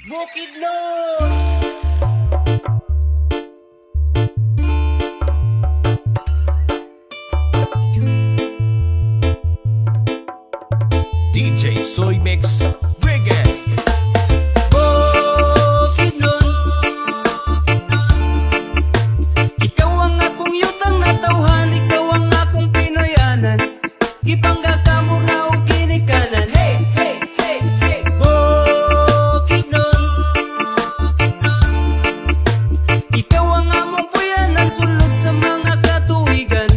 Bukidnon! DJ Soy Mix Reggae. Bukidnon, ikaw ang akong yutang na tawhan, ikaw ang akong Pinoyanan. Ipangga ka mo raw kinikanan. Hey, hey, hey, hey. Bukidnon, ikaw ang among puyanan, sulod sa mga katuigan.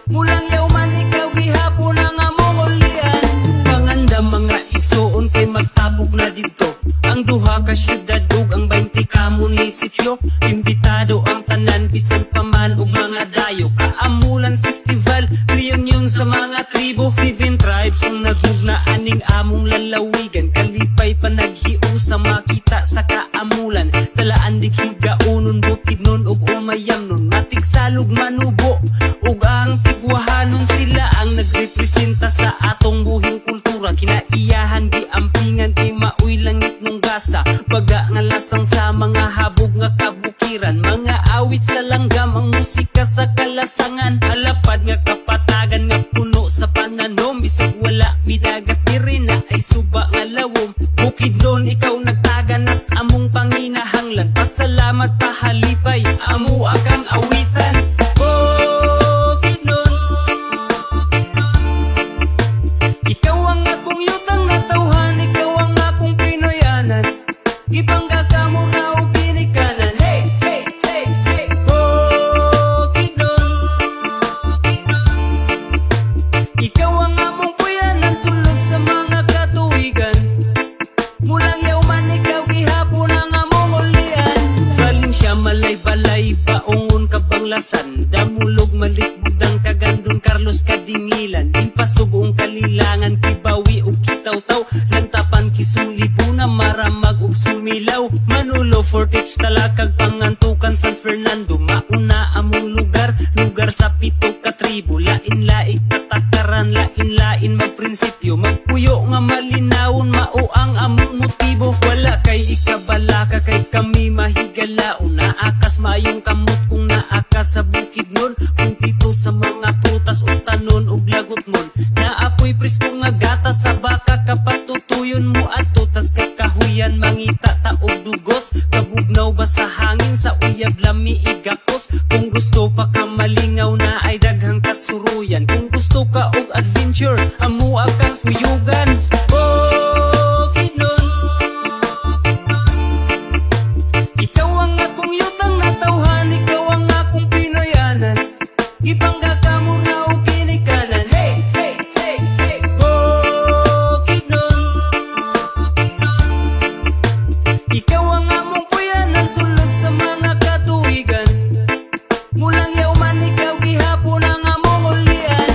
Mulang yauman ikaw gihapon ang among ulian. Panganda mga igsoon kay magtabog na dito ang duha ka syudad ug ang 20 ka munisipyo. Imbitado ang tanan bisan pa man ug mga dayo. Kaamulan festival, reunion sa mga tribo. 7 tribes ang nagugna aning among lalawigan. Kalipay pa naghiusa makita sa kaamulan. Talaan dighiga unon Bukidnon ug umayam nun. Matig salog manubo ug ang tigwahanon, sila ang nagrepresenta sa atong buhing kultura. Kinaiyahan di ampingan kay maoy langit nung gasa. Baga nga lasang sa mga habog nga kabukiran. Mga awit sa langgam ang musika sa kalasangan. Alapad nga kapatagan nga puno sa pananom. Bisag wala minagat diri na ay suba nga lawom. Bukidnon ikaw nagtaganas among panginahanglan. Pasalamat pahalipay amo akang awitan. Bukidnon, ikaw ang akong yutang na tawhan, ikaw ang akong Pinoyanan. Ipangga ka mo raw kinikanan. Hey, hey, hey, hey. Bukidnon, ikaw ang among puyanan, sulod sa mga katuigan. Mulang yauman ikaw gihapon ang among ulian. Valencia, malay-balay, baongon kabanglasan. Damulog, malikbudang kagandun, Carlos kadingilan. Impasugong kalilangan, kibawi ug kitaw-taw. Lantapan kisulibunan, maramag ug sumilaw. Manulo, Fortich, Talakag, Pangantukan, San Fernando. Mauna among lugar, lugar sa 7 ka tribo. Lain-laing patakaran, lain-lain magprinsipyo. Magpuyo nga malinawon, mao ang among motibo. Wala kay ikabalaka, kay kami mahigalaon. Naakas mayong kamot kung naakas sa Bukidnon. Kumpito sa mga prutas o tanon ug lagot mon. Naapoy presko nga gata sa baka, kapatutuyon mo at tutas kakahuyan. Mangita taog dugos, kabugnaw ba sa hangin, sa uyab lami igakos. Kung gusto pa ka malingaw na ay daghang kasuruyan. Kung gusto ka og adventure, amo kang huyugan. Bukidnon, ikaw ang akong yutang na tawhan, ikaw ang akong Pinoyanan. Ipangga ka mo raw kinikanan. Hey, hey, hey, hey. Bukidnon, ikaw ang among puyanan, sulod sa mga katuigan. Mulang yauman ikaw gihapon ang among ulian.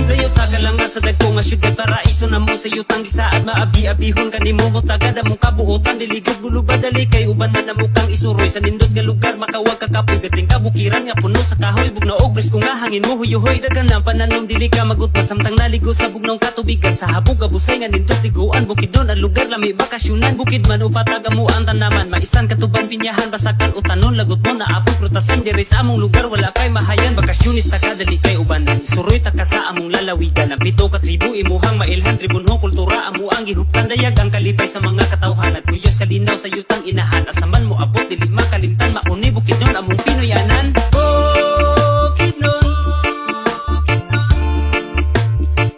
Dayo sa kalanga sa dagko nga syudad, paraiso na mo sa yutang gisaad. Maabi-abihon ka ni mo tagad among kabuotan. Diligid gulo badali kay uban man amo kang isuroy. Sa nindot nga lugar makawag ka kapoy, gating kabukiran nga puno sa kahoy. Bugnaw og presko nga hangin mo huyuhoy. Dagan ang pananom dili ka magutmat, samtang naligo sa bugnaw katubigan. Sa habog abusay nga nindot tiguan. Bukidnon ang lugar lami bakasyonan. Bukid man upatag amo ang tanaman. Maisan katuban pinyahan, basakan o tanon. Lagot mo na apoy prutasan diri sa among lugar. Wala kay mahayan, bakasyonista ka dali kay ubanan. Isuroy ta ka sa among lalawigan. Ang 7 ka tribo imuhang mailhan, tribunhong kultura amo ang gihuptan. Dayag ang kalipay sa mga katawhan. At kuyos kalinaw sa yutang inahan. Asaman mo abot dili makalimtan, mauni Bukidnon among Pinoyanan. Bukidnon,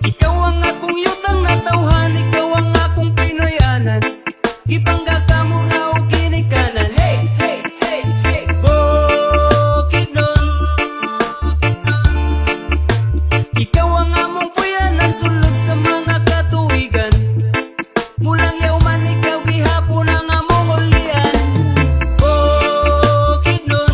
ikaw ang akong yutang na tawhan, ikaw ang akong Pinoyanan. Ipangga ka mo raw kinikanan. Hey, hey, hey, hey. Bukidnon, ikaw ang among puyanan, sulod sa mga katuigan. Mulang yauman ikaw gihapon ang among ulian. Bukidnon,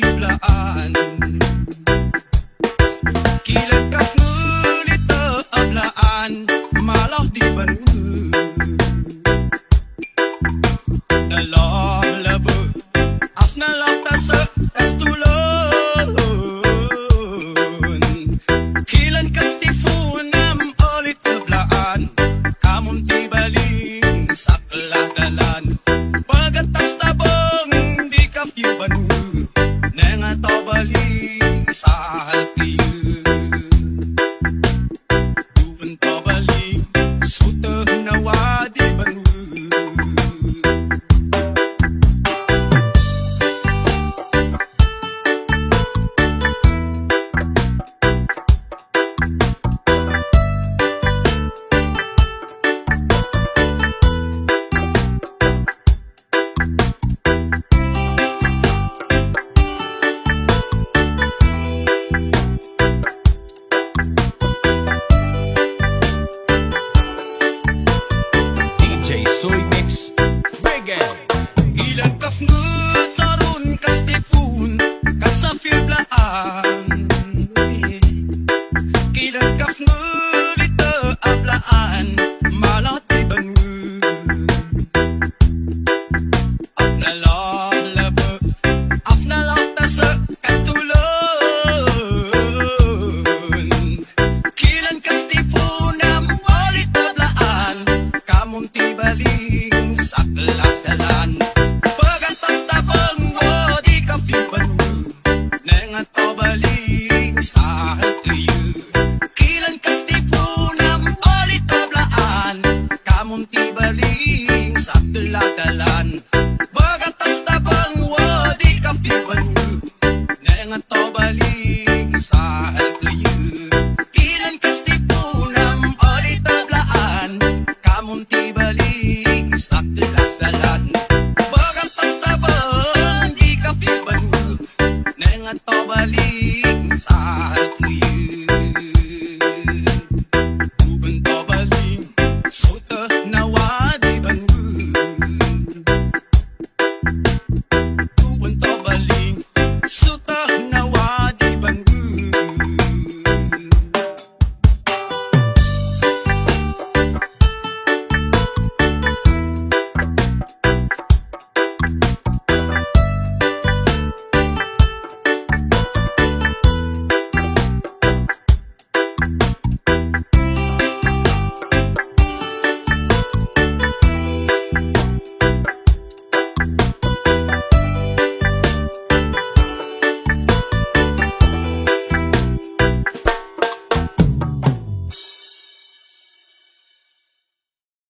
tiblaan. Kilat kas ngulita ablaan, malaw di banu. Nalam labu, afna lapta sa estulon. Kilan kas tifunam ulit ablaan, kamon tibaling sa kalagalan. Pagatas tabang di ka banu, nenga tobaling sa halkiyu. Duwan tobaling suta nawa di banu. DJ Soy Mix Reggae. Ilan kaf ngutaron kas tipun kas sa firblaan. Ilan kaf ngulita ablaan, malat ibanu. Ak nalalaba, ak nalata sa kastulon. Kilan kas tipunam ulit ablaan, kamon tibaling sa kaladalan. Pagatas tabang mo di ka banu, nengat tobaling sa halkiyu. Kilan kas tipunam ulit ablaan, kamon tibaling sa kaladalan. Pagatas tabang mo di ka banu, nengat tobaling sa halkiyu. Kilan kas tipunam ulit ablaan, kamon tibaling sa kaladalan. Pagatas tabang di ka banu, nengat tobaling